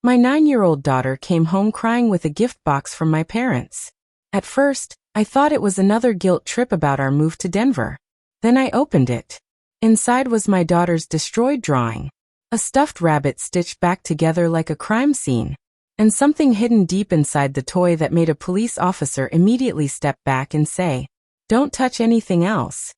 My 9-year-old daughter came home crying with a gift box from my parents. At first, I thought it was another guilt trip about our move to Denver. Then I opened it. Inside was my daughter's destroyed drawing. A stuffed rabbit stitched back together like a crime scene. And something hidden deep inside the toy that made a police officer immediately step back and say, "Don't touch anything else."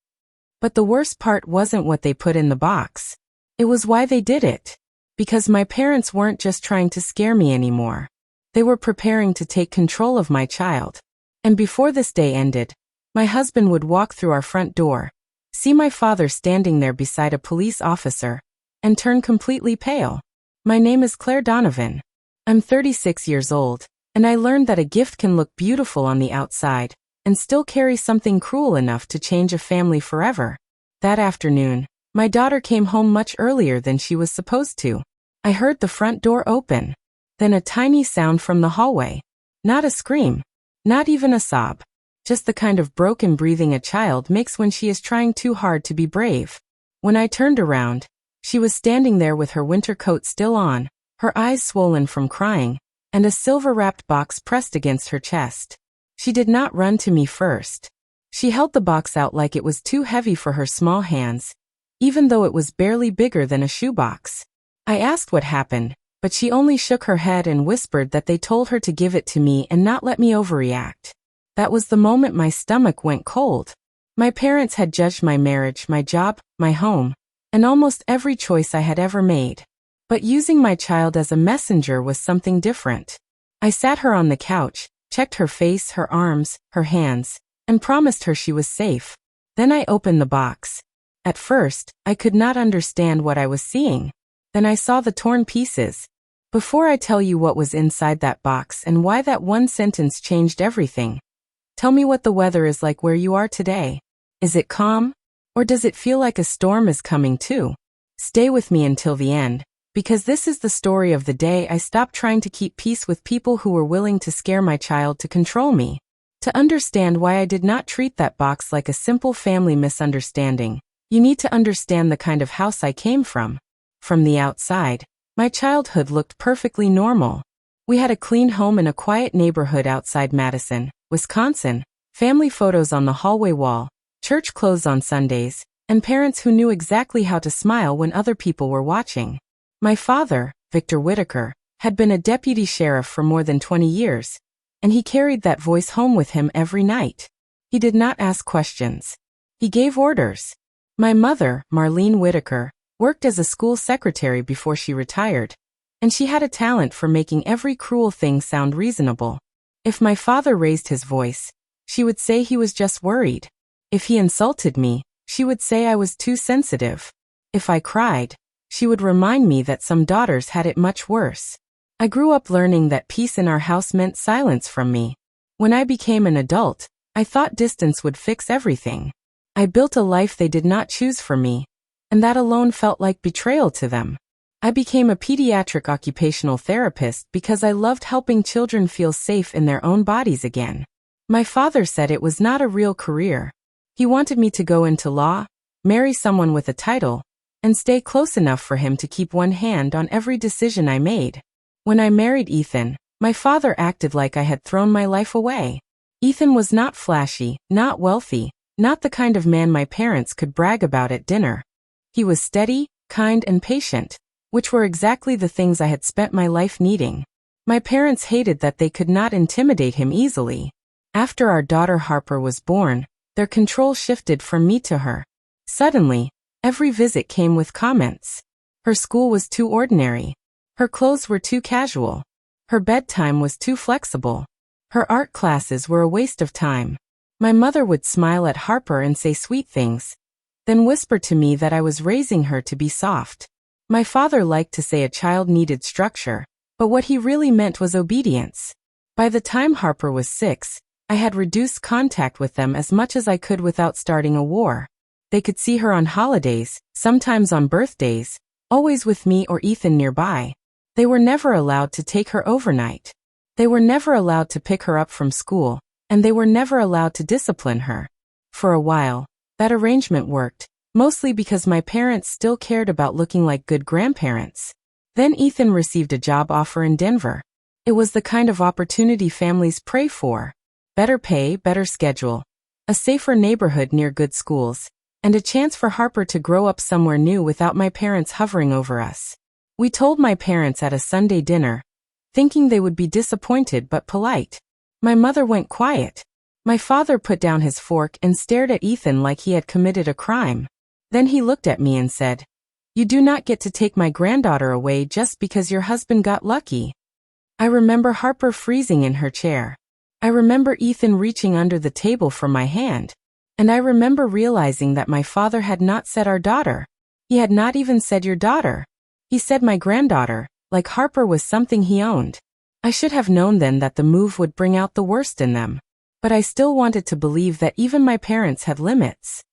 But the worst part wasn't what they put in the box. It was why they did it. Because my parents weren't just trying to scare me anymore. They were preparing to take control of my child. And before this day ended, my husband would walk through our front door, see my father standing there beside a police officer, and turn completely pale. My name is Claire Donovan. I'm 36 years old, and I learned that a gift can look beautiful on the outside, and still carry something cruel enough to change a family forever. That afternoon, my daughter came home much earlier than she was supposed to. I heard the front door open. Then a tiny sound from the hallway. Not a scream. Not even a sob. Just the kind of broken breathing a child makes when she is trying too hard to be brave. When I turned around, she was standing there with her winter coat still on, her eyes swollen from crying, and a silver-wrapped box pressed against her chest. She did not run to me first. She held the box out like it was too heavy for her small hands, even though it was barely bigger than a shoebox. I asked what happened, but she only shook her head and whispered that they told her to give it to me and not let me overreact. That was the moment my stomach went cold. My parents had judged my marriage, my job, my home, and almost every choice I had ever made. But using my child as a messenger was something different. I sat her on the couch, checked her face, her arms, her hands, and promised her she was safe. Then I opened the box. At first, I could not understand what I was seeing. Then I saw the torn pieces. Before I tell you what was inside that box and why that one sentence changed everything, tell me what the weather is like where you are today. Is it calm? Or does it feel like a storm is coming too? Stay with me until the end, because this is the story of the day I stopped trying to keep peace with people who were willing to scare my child to control me. To understand why I did not treat that box like a simple family misunderstanding, you need to understand the kind of house I came from. From the outside, my childhood looked perfectly normal. We had a clean home in a quiet neighborhood outside Madison, Wisconsin, family photos on the hallway wall, church clothes on Sundays, and parents who knew exactly how to smile when other people were watching. My father, Victor Whitaker, had been a deputy sheriff for more than 20 years, and he carried that voice home with him every night. He did not ask questions. He gave orders. My mother, Marlene Whitaker, worked as a school secretary before she retired, and she had a talent for making every cruel thing sound reasonable. If my father raised his voice, she would say he was just worried. If he insulted me, she would say I was too sensitive. If I cried, she would remind me that some daughters had it much worse. I grew up learning that peace in our house meant silence from me. When I became an adult, I thought distance would fix everything. I built a life they did not choose for me, and that alone felt like betrayal to them. I became a pediatric occupational therapist because I loved helping children feel safe in their own bodies again. My father said it was not a real career. He wanted me to go into law, marry someone with a title, and stay close enough for him to keep one hand on every decision I made. When I married Ethan, my father acted like I had thrown my life away. Ethan was not flashy, not wealthy, not the kind of man my parents could brag about at dinner. He was steady, kind, and patient, which were exactly the things I had spent my life needing. My parents hated that they could not intimidate him easily. After our daughter Harper was born, their control shifted from me to her. Suddenly, every visit came with comments. Her school was too ordinary. Her clothes were too casual. Her bedtime was too flexible. Her art classes were a waste of time. My mother would smile at Harper and say sweet things, then whisper to me that I was raising her to be soft. My father liked to say a child needed structure, but what he really meant was obedience. By the time Harper was 6, I had reduced contact with them as much as I could without starting a war. They could see her on holidays, sometimes on birthdays, always with me or Ethan nearby. They were never allowed to take her overnight. They were never allowed to pick her up from school, and they were never allowed to discipline her. For a while, that arrangement worked, mostly because my parents still cared about looking like good grandparents. Then Ethan received a job offer in Denver. It was the kind of opportunity families pray for. Better pay, better schedule, a safer neighborhood near good schools, and a chance for Harper to grow up somewhere new without my parents hovering over us. We told my parents at a Sunday dinner, thinking they would be disappointed but polite. My mother went quiet. My father put down his fork and stared at Ethan like he had committed a crime. Then he looked at me and said, "You do not get to take my granddaughter away just because your husband got lucky." I remember Harper freezing in her chair. I remember Ethan reaching under the table for my hand. And I remember realizing that my father had not said our daughter. He had not even said your daughter. He said my granddaughter, like Harper was something he owned. I should have known then that the move would bring out the worst in them. But I still wanted to believe that even my parents had limits.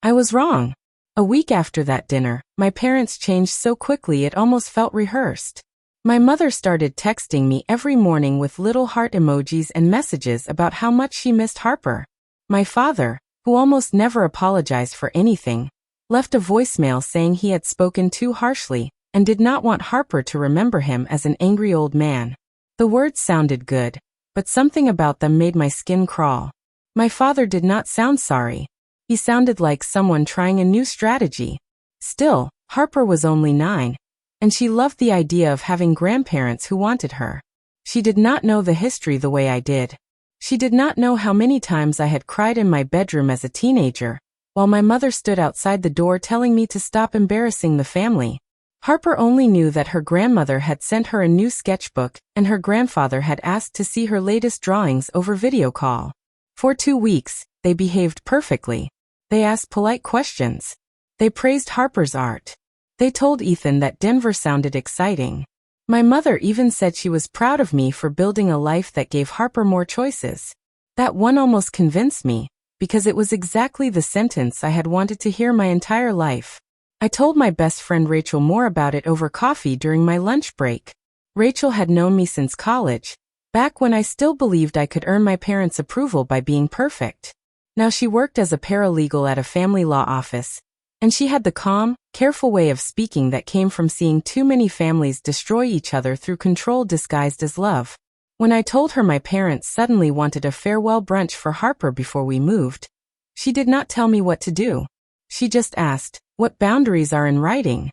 I was wrong. A week after that dinner, my parents changed so quickly it almost felt rehearsed. My mother started texting me every morning with little heart emojis and messages about how much she missed Harper. My father, who almost never apologized for anything, left a voicemail saying he had spoken too harshly and did not want Harper to remember him as an angry old man. The words sounded good, but something about them made my skin crawl. My father did not sound sorry. He sounded like someone trying a new strategy. Still, Harper was only 9, and she loved the idea of having grandparents who wanted her. She did not know the history the way I did. She did not know how many times I had cried in my bedroom as a teenager, while my mother stood outside the door telling me to stop embarrassing the family. Harper only knew that her grandmother had sent her a new sketchbook and her grandfather had asked to see her latest drawings over video call. For 2 weeks, they behaved perfectly. They asked polite questions. They praised Harper's art. They told Ethan that Denver sounded exciting. My mother even said she was proud of me for building a life that gave Harper more choices. That one almost convinced me, because it was exactly the sentence I had wanted to hear my entire life. I told my best friend Rachel more about it over coffee during my lunch break. Rachel had known me since college, back when I still believed I could earn my parents' approval by being perfect. Now she worked as a paralegal at a family law office, and she had the calm, careful way of speaking that came from seeing too many families destroy each other through control disguised as love. When I told her my parents suddenly wanted a farewell brunch for Harper before we moved, she did not tell me what to do. She just asked, "What boundaries are in writing?"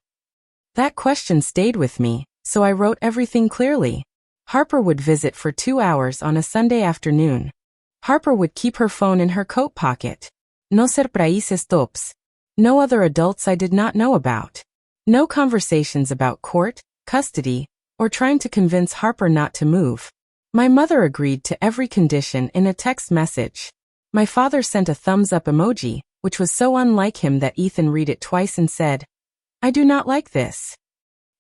That question stayed with me, so I wrote everything clearly. Harper would visit for 2 hours on a Sunday afternoon. Harper would keep her phone in her coat pocket. No surprises stops. No other adults I did not know about. No conversations about court, custody, or trying to convince Harper not to move. My mother agreed to every condition in a text message. My father sent a thumbs-up emoji, which was so unlike him that Ethan read it twice and said, "I do not like this."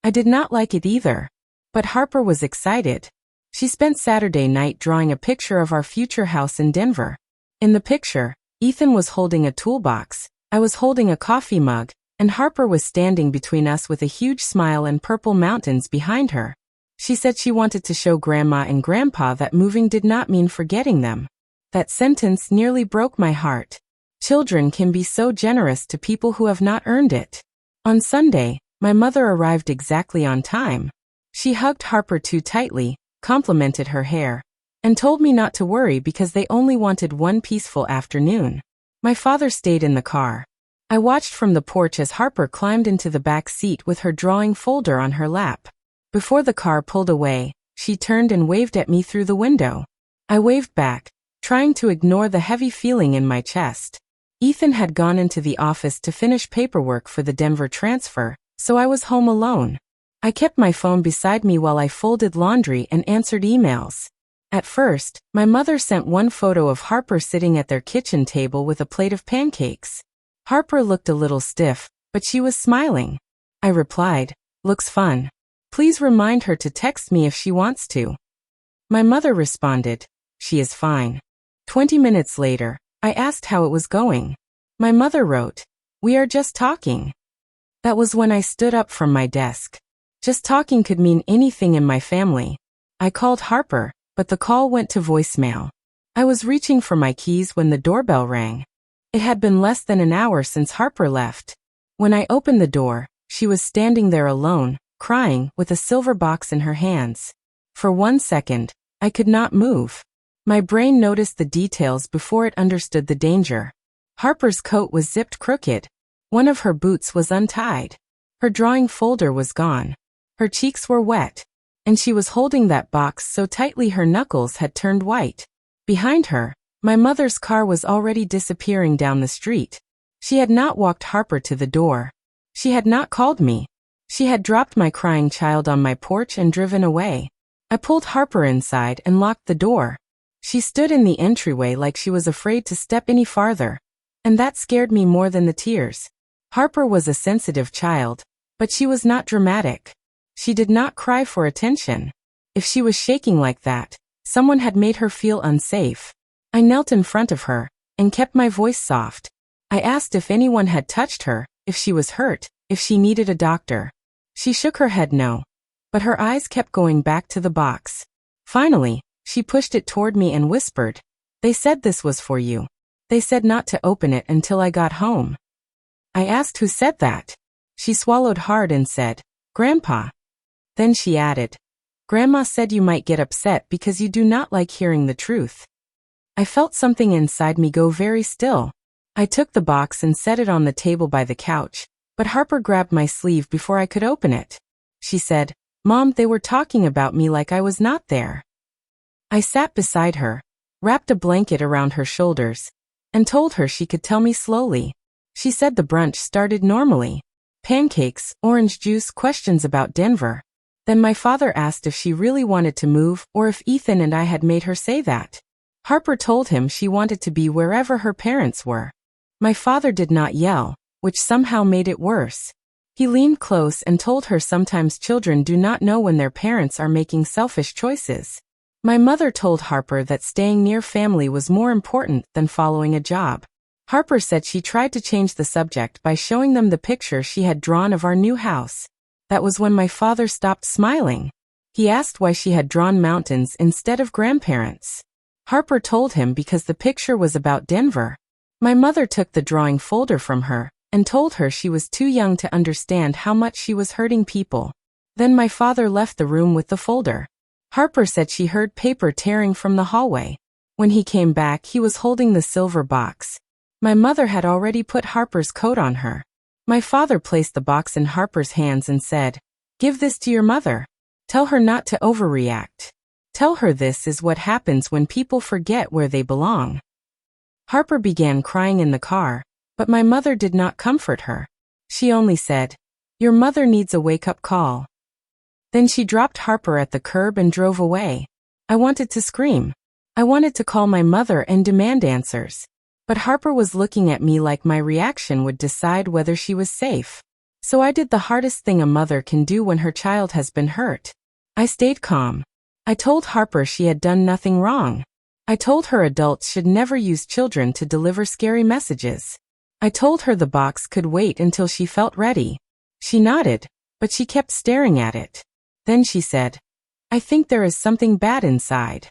I did not like it either. But Harper was excited. She spent Saturday night drawing a picture of our future house in Denver. In the picture, Ethan was holding a toolbox, I was holding a coffee mug, and Harper was standing between us with a huge smile and purple mountains behind her. She said she wanted to show Grandma and Grandpa that moving did not mean forgetting them. That sentence nearly broke my heart. Children can be so generous to people who have not earned it. On Sunday, my mother arrived exactly on time. She hugged Harper too tightly, complimented her hair, and told me not to worry because they only wanted one peaceful afternoon. My father stayed in the car. I watched from the porch as Harper climbed into the back seat with her drawing folder on her lap. Before the car pulled away, she turned and waved at me through the window. I waved back, trying to ignore the heavy feeling in my chest. Ethan had gone into the office to finish paperwork for the Denver transfer, so I was home alone. I kept my phone beside me while I folded laundry and answered emails. At first, my mother sent one photo of Harper sitting at their kitchen table with a plate of pancakes. Harper looked a little stiff, but she was smiling. I replied, "Looks fun. Please remind her to text me if she wants to." My mother responded, "She is fine." 20 minutes later, I asked how it was going. My mother wrote, "We are just talking." That was when I stood up from my desk. Just talking could mean anything in my family. I called Harper, but the call went to voicemail. I was reaching for my keys when the doorbell rang. It had been less than an hour since Harper left. When I opened the door, she was standing there alone, crying, with a silver box in her hands. For 1 second, I could not move. My brain noticed the details before it understood the danger. Harper's coat was zipped crooked. One of her boots was untied. Her drawing folder was gone. Her cheeks were wet. And she was holding that box so tightly her knuckles had turned white. Behind her, my mother's car was already disappearing down the street. She had not walked Harper to the door. She had not called me. She had dropped my crying child on my porch and driven away. I pulled Harper inside and locked the door. She stood in the entryway like she was afraid to step any farther. And that scared me more than the tears. Harper was a sensitive child, but she was not dramatic. She did not cry for attention. If she was shaking like that, someone had made her feel unsafe. I knelt in front of her and kept my voice soft. I asked if anyone had touched her, if she was hurt, if she needed a doctor. She shook her head no. But her eyes kept going back to the box. Finally, she pushed it toward me and whispered, "They said this was for you. They said not to open it until I got home." I asked who said that. She swallowed hard and said, "Grandpa." Then she added, "Grandma said you might get upset because you do not like hearing the truth." I felt something inside me go very still. I took the box and set it on the table by the couch, but Harper grabbed my sleeve before I could open it. She said, "Mom, they were talking about me like I was not there." I sat beside her, wrapped a blanket around her shoulders, and told her she could tell me slowly. She said the brunch started normally. Pancakes, orange juice, questions about Denver. Then my father asked if she really wanted to move or if Ethan and I had made her say that. Harper told him she wanted to be wherever her parents were. My father did not yell, which somehow made it worse. He leaned close and told her sometimes children do not know when their parents are making selfish choices. My mother told Harper that staying near family was more important than following a job. Harper said she tried to change the subject by showing them the picture she had drawn of our new house. That was when my father stopped smiling. He asked why she had drawn mountains instead of grandparents. Harper told him because the picture was about Denver. My mother took the drawing folder from her and told her she was too young to understand how much she was hurting people. Then my father left the room with the folder. Harper said she heard paper tearing from the hallway. When he came back, he was holding the silver box. My mother had already put Harper's coat on her. My father placed the box in Harper's hands and said, "Give this to your mother. Tell her not to overreact. Tell her this is what happens when people forget where they belong." Harper began crying in the car, but my mother did not comfort her. She only said, "Your mother needs a wake-up call." Then she dropped Harper at the curb and drove away. I wanted to scream. I wanted to call my mother and demand answers. But Harper was looking at me like my reaction would decide whether she was safe. So I did the hardest thing a mother can do when her child has been hurt. I stayed calm. I told Harper she had done nothing wrong. I told her adults should never use children to deliver scary messages. I told her the box could wait until she felt ready. She nodded, but she kept staring at it. Then she said, "I think there is something bad inside."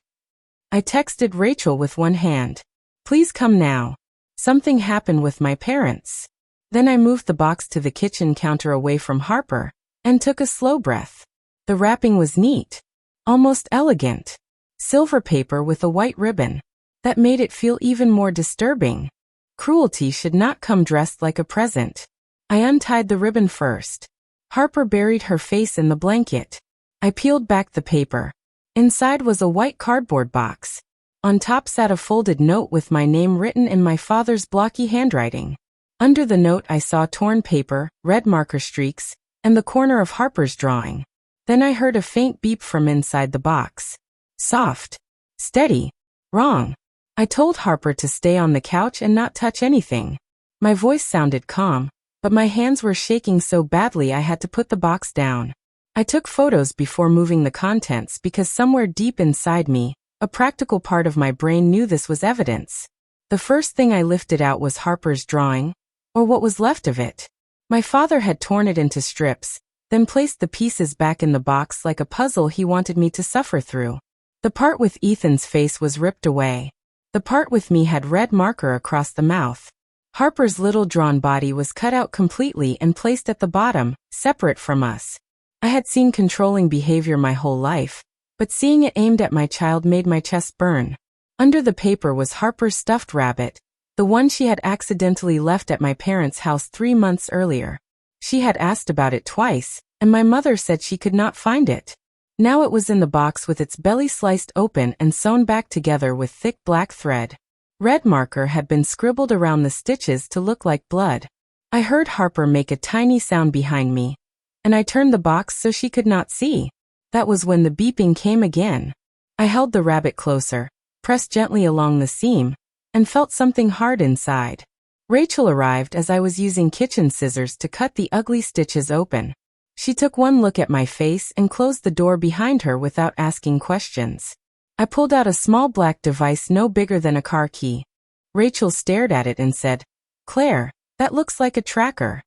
I texted Rachel with one hand. "Please come now. Something happened with my parents." Then I moved the box to the kitchen counter away from Harper and took a slow breath. The wrapping was neat, almost elegant. Silver paper with a white ribbon. That made it feel even more disturbing. Cruelty should not come dressed like a present. I untied the ribbon first. Harper buried her face in the blanket. I peeled back the paper. Inside was a white cardboard box. On top sat a folded note with my name written in my father's blocky handwriting. Under the note I saw torn paper, red marker streaks, and the corner of Harper's drawing. Then I heard a faint beep from inside the box. Soft. Steady. Wrong. I told Harper to stay on the couch and not touch anything. My voice sounded calm, but my hands were shaking so badly I had to put the box down. I took photos before moving the contents because somewhere deep inside me, a practical part of my brain knew this was evidence. The first thing I lifted out was Harper's drawing, or what was left of it. My father had torn it into strips, then placed the pieces back in the box like a puzzle he wanted me to suffer through. The part with Ethan's face was ripped away. The part with me had red marker across the mouth. Harper's little drawn body was cut out completely and placed at the bottom, separate from us. I had seen controlling behavior my whole life, but seeing it aimed at my child made my chest burn. Under the paper was Harper's stuffed rabbit, the one she had accidentally left at my parents' house 3 months earlier. She had asked about it twice, and my mother said she could not find it. Now it was in the box with its belly sliced open and sewn back together with thick black thread. Red marker had been scribbled around the stitches to look like blood. I heard Harper make a tiny sound behind me, and I turned the box so she could not see. That was when the beeping came again. I held the rabbit closer, pressed gently along the seam, and felt something hard inside. Rachel arrived as I was using kitchen scissors to cut the ugly stitches open. She took one look at my face and closed the door behind her without asking questions. I pulled out a small black device no bigger than a car key. Rachel stared at it and said, "Claire, that looks like a tracker."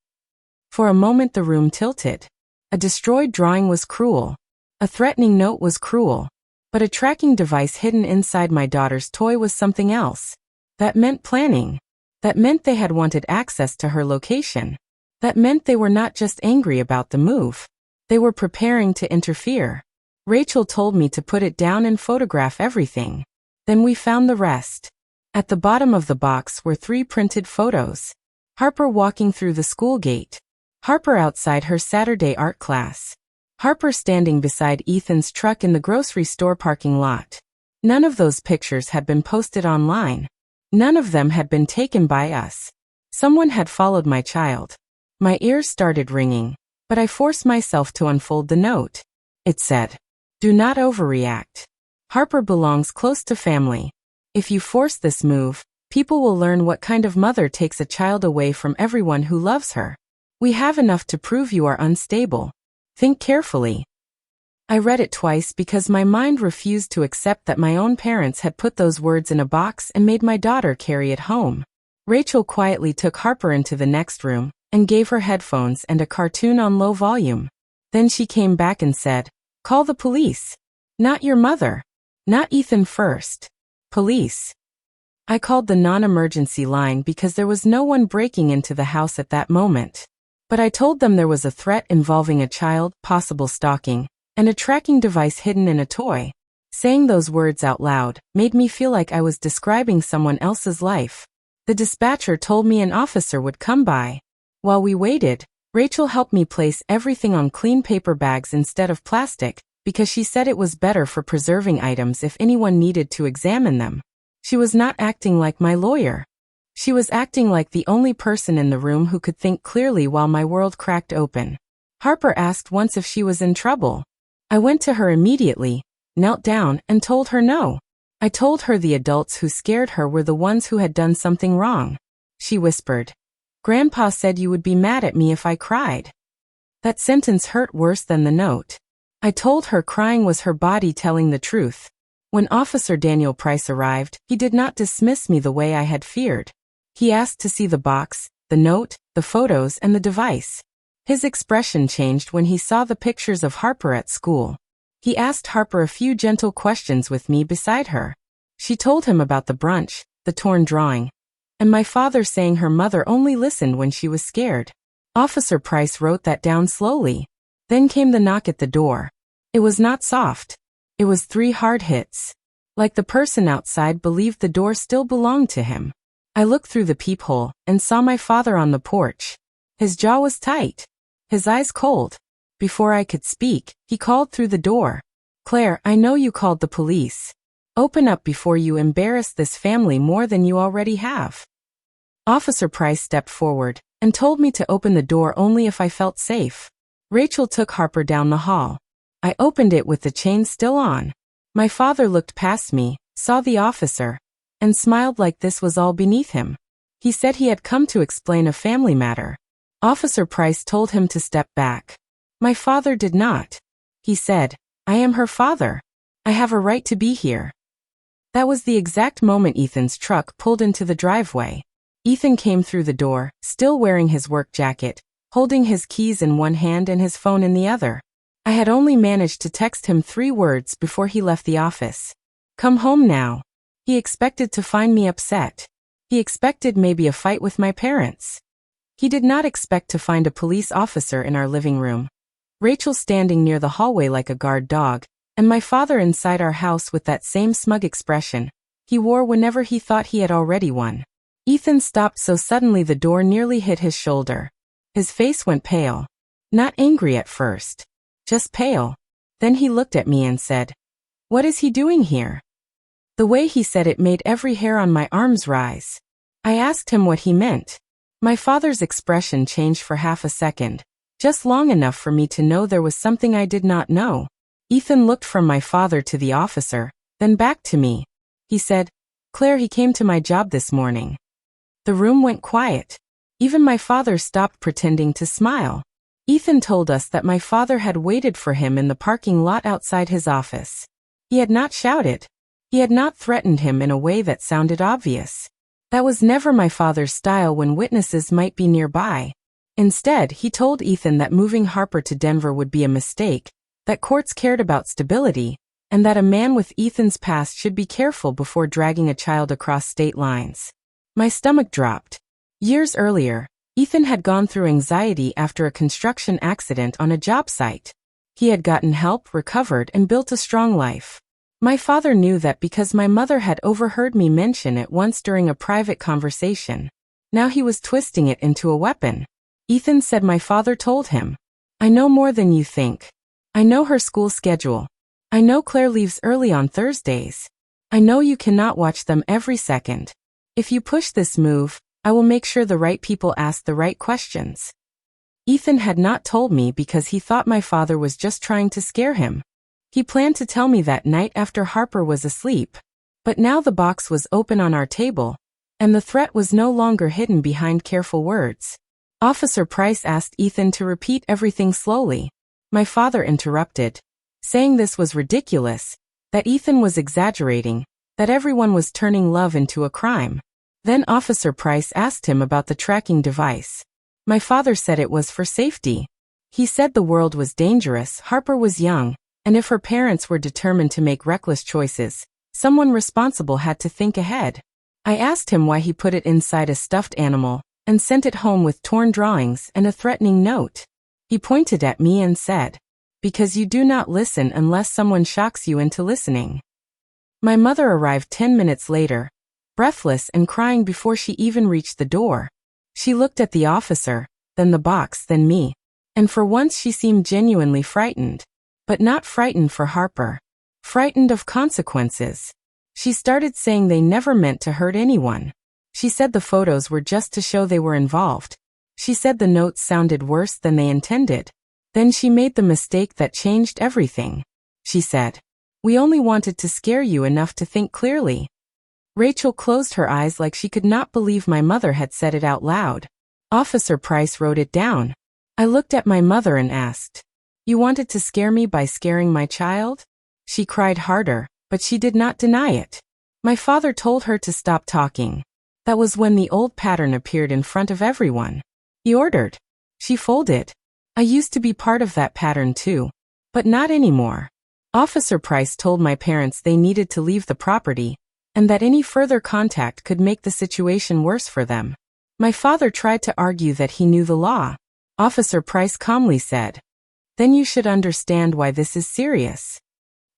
For a moment the room tilted. A destroyed drawing was cruel. A threatening note was cruel. But a tracking device hidden inside my daughter's toy was something else. That meant planning. That meant they had wanted access to her location. That meant they were not just angry about the move. They were preparing to interfere. Rachel told me to put it down and photograph everything. Then we found the rest. At the bottom of the box were 3 printed photos. Harper walking through the school gate. Harper outside her Saturday art class. Harper standing beside Ethan's truck in the grocery store parking lot. None of those pictures had been posted online. None of them had been taken by us. Someone had followed my child. My ears started ringing, but I forced myself to unfold the note. It said, "Do not overreact. Harper belongs close to family. If you force this move, people will learn what kind of mother takes a child away from everyone who loves her. We have enough to prove you are unstable. Think carefully." I read it twice because my mind refused to accept that my own parents had put those words in a box and made my daughter carry it home. Rachel quietly took Harper into the next room and gave her headphones and a cartoon on low volume. Then she came back and said, "Call the police. Not your mother. Not Ethan first. Police." I called the non-emergency line because there was no one breaking into the house at that moment. But I told them there was a threat involving a child, possible stalking, and a tracking device hidden in a toy. Saying those words out loud made me feel like I was describing someone else's life. The dispatcher told me an officer would come by. While we waited, Rachel helped me place everything on clean paper bags instead of plastic, because she said it was better for preserving items if anyone needed to examine them. She was not acting like my lawyer. She was acting like the only person in the room who could think clearly while my world cracked open. Harper asked once if she was in trouble. I went to her immediately, knelt down, and told her no. I told her the adults who scared her were the ones who had done something wrong. She whispered, "Grandpa said you would be mad at me if I cried." That sentence hurt worse than the note. I told her crying was her body telling the truth. When Officer Daniel Price arrived, he did not dismiss me the way I had feared. He asked to see the box, the note, the photos, and the device. His expression changed when he saw the pictures of Harper at school. He asked Harper a few gentle questions with me beside her. She told him about the brunch, the torn drawing, and my father saying her mother only listened when she was scared. Officer Price wrote that down slowly. Then came the knock at the door. It was not soft. It was 3 hard hits. Like the person outside believed the door still belonged to him. I looked through the peephole and saw my father on the porch. His jaw was tight. His eyes cold. Before I could speak, he called through the door. "Claire, I know you called the police. Open up before you embarrass this family more than you already have." Officer Price stepped forward and told me to open the door only if I felt safe. Rachel took Harper down the hall. I opened it with the chain still on. My father looked past me, saw the officer, and smiled like this was all beneath him. He said he had come to explain a family matter. Officer Price told him to step back. My father did not. He said, "I am her father. I have a right to be here." That was the exact moment Ethan's truck pulled into the driveway. Ethan came through the door, still wearing his work jacket, holding his keys in one hand and his phone in the other. I had only managed to text him 3 words before he left the office. "Come home now." He expected to find me upset. He expected maybe a fight with my parents. He did not expect to find a police officer in our living room. Rachel standing near the hallway like a guard dog, and my father inside our house with that same smug expression he wore whenever he thought he had already won. Ethan stopped so suddenly the door nearly hit his shoulder. His face went pale. Not angry at first. Just pale. Then he looked at me and said, "What is he doing here?" The way he said it made every hair on my arms rise. I asked him what he meant. My father's expression changed for half a second, just long enough for me to know there was something I did not know. Ethan looked from my father to the officer, then back to me. He said, "Claire, he came to my job this morning." The room went quiet. Even my father stopped pretending to smile. Ethan told us that my father had waited for him in the parking lot outside his office. He had not shouted. He had not threatened him in a way that sounded obvious. That was never my father's style when witnesses might be nearby. Instead, he told Ethan that moving Harper to Denver would be a mistake, that courts cared about stability, and that a man with Ethan's past should be careful before dragging a child across state lines. My stomach dropped. Years earlier, Ethan had gone through anxiety after a construction accident on a job site. He had gotten help, recovered, and built a strong life. My father knew that because my mother had overheard me mention it once during a private conversation. Now he was twisting it into a weapon. Ethan said my father told him, "I know more than you think. I know her school schedule. I know Claire leaves early on Thursdays. I know you cannot watch them every second. If you push this move, I will make sure the right people ask the right questions." Ethan had not told me because he thought my father was just trying to scare him. He planned to tell me that night after Harper was asleep. But now the box was open on our table, and the threat was no longer hidden behind careful words. Officer Price asked Ethan to repeat everything slowly. My father interrupted, saying this was ridiculous, that Ethan was exaggerating, that everyone was turning love into a crime. Then Officer Price asked him about the tracking device. My father said it was for safety. He said the world was dangerous, Harper was young, and if her parents were determined to make reckless choices, someone responsible had to think ahead. I asked him why he put it inside a stuffed animal and sent it home with torn drawings and a threatening note. He pointed at me and said, "Because you do not listen unless someone shocks you into listening." My mother arrived 10 minutes later, breathless and crying before she even reached the door. She looked at the officer, then the box, then me. And for once she seemed genuinely frightened. But not frightened for Harper. Frightened of consequences. She started saying they never meant to hurt anyone. She said the photos were just to show they were involved. She said the notes sounded worse than they intended. Then she made the mistake that changed everything. She said, "We only wanted to scare you enough to think clearly." Rachel closed her eyes like she could not believe my mother had said it out loud. Officer Price wrote it down. I looked at my mother and asked, "You wanted to scare me by scaring my child?" She cried harder, but she did not deny it. My father told her to stop talking. That was when the old pattern appeared in front of everyone. He ordered. She folded. I used to be part of that pattern too. But not anymore. Officer Price told my parents they needed to leave the property, and that any further contact could make the situation worse for them. My father tried to argue that he knew the law. Officer Price calmly said, "Then you should understand why this is serious."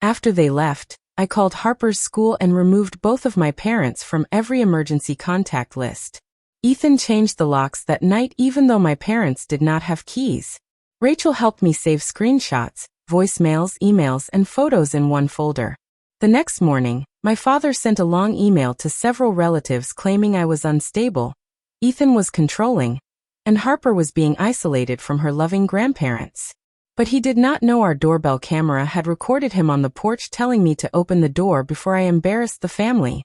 After they left, I called Harper's school and removed both of my parents from every emergency contact list. Ethan changed the locks that night even though my parents did not have keys. Rachel helped me save screenshots, voicemails, emails, and photos in one folder. The next morning, my father sent a long email to several relatives claiming I was unstable, Ethan was controlling, and Harper was being isolated from her loving grandparents. But he did not know our doorbell camera had recorded him on the porch telling me to open the door before I embarrassed the family.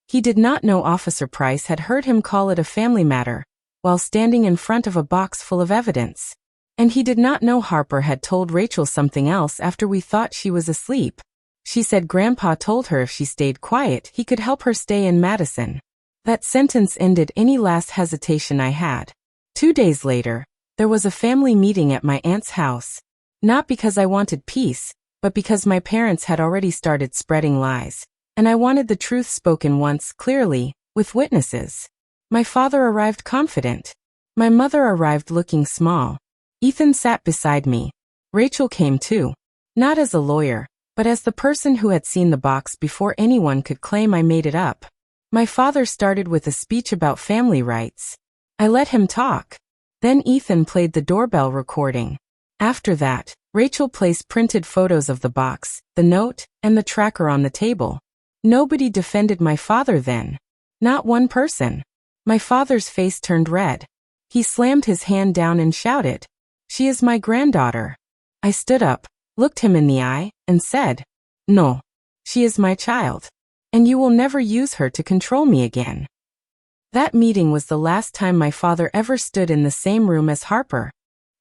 He did not know Officer Price had heard him call it a family matter, while standing in front of a box full of evidence. And he did not know Harper had told Rachel something else after we thought she was asleep. She said Grandpa told her if she stayed quiet, he could help her stay in Madison. That sentence ended any last hesitation I had. 2 days later, there was a family meeting at my aunt's house. Not because I wanted peace, but because my parents had already started spreading lies, and I wanted the truth spoken once, clearly, with witnesses. My father arrived confident. My mother arrived looking small. Ethan sat beside me. Rachel came too. Not as a lawyer, but as the person who had seen the box before anyone could claim I made it up. My father started with a speech about family rights. I let him talk. Then Ethan played the doorbell recording. After that, Rachel placed printed photos of the box, the note, and the tracker on the table. Nobody defended my father then. Not one person. My father's face turned red. He slammed his hand down and shouted, "She is my granddaughter." I stood up, looked him in the eye, and said, "No. She is my child. And you will never use her to control me again." That meeting was the last time my father ever stood in the same room as Harper.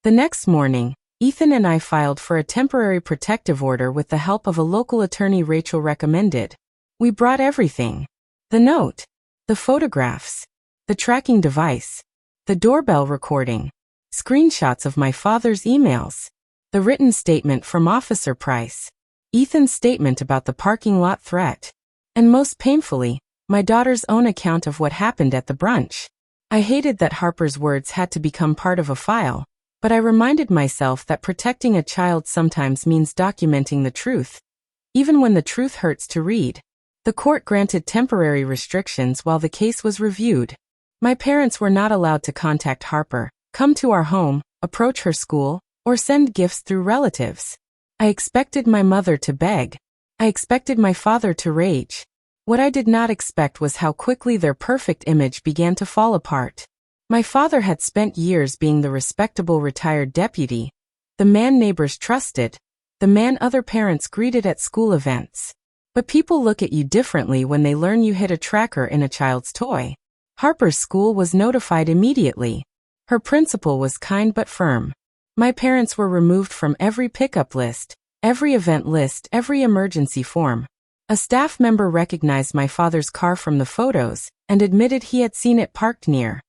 The next morning, Ethan and I filed for a temporary protective order with the help of a local attorney Rachel recommended. We brought everything. The note, the photographs, the tracking device, the doorbell recording, screenshots of my father's emails, the written statement from Officer Price, Ethan's statement about the parking lot threat, and most painfully, my daughter's own account of what happened at the brunch. I hated that Harper's words had to become part of a file, but I reminded myself that protecting a child sometimes means documenting the truth, even when the truth hurts to read. The court granted temporary restrictions while the case was reviewed. My parents were not allowed to contact Harper, come to our home, approach her school, or send gifts through relatives. I expected my mother to beg. I expected my father to rage. What I did not expect was how quickly their perfect image began to fall apart. My father had spent years being the respectable retired deputy, the man neighbors trusted, the man other parents greeted at school events. But people look at you differently when they learn you hid a tracker in a child's toy. Harper's school was notified immediately. Her principal was kind but firm. My parents were removed from every pickup list, every event list, every emergency form. A staff member recognized my father's car from the photos and admitted he had seen it parked near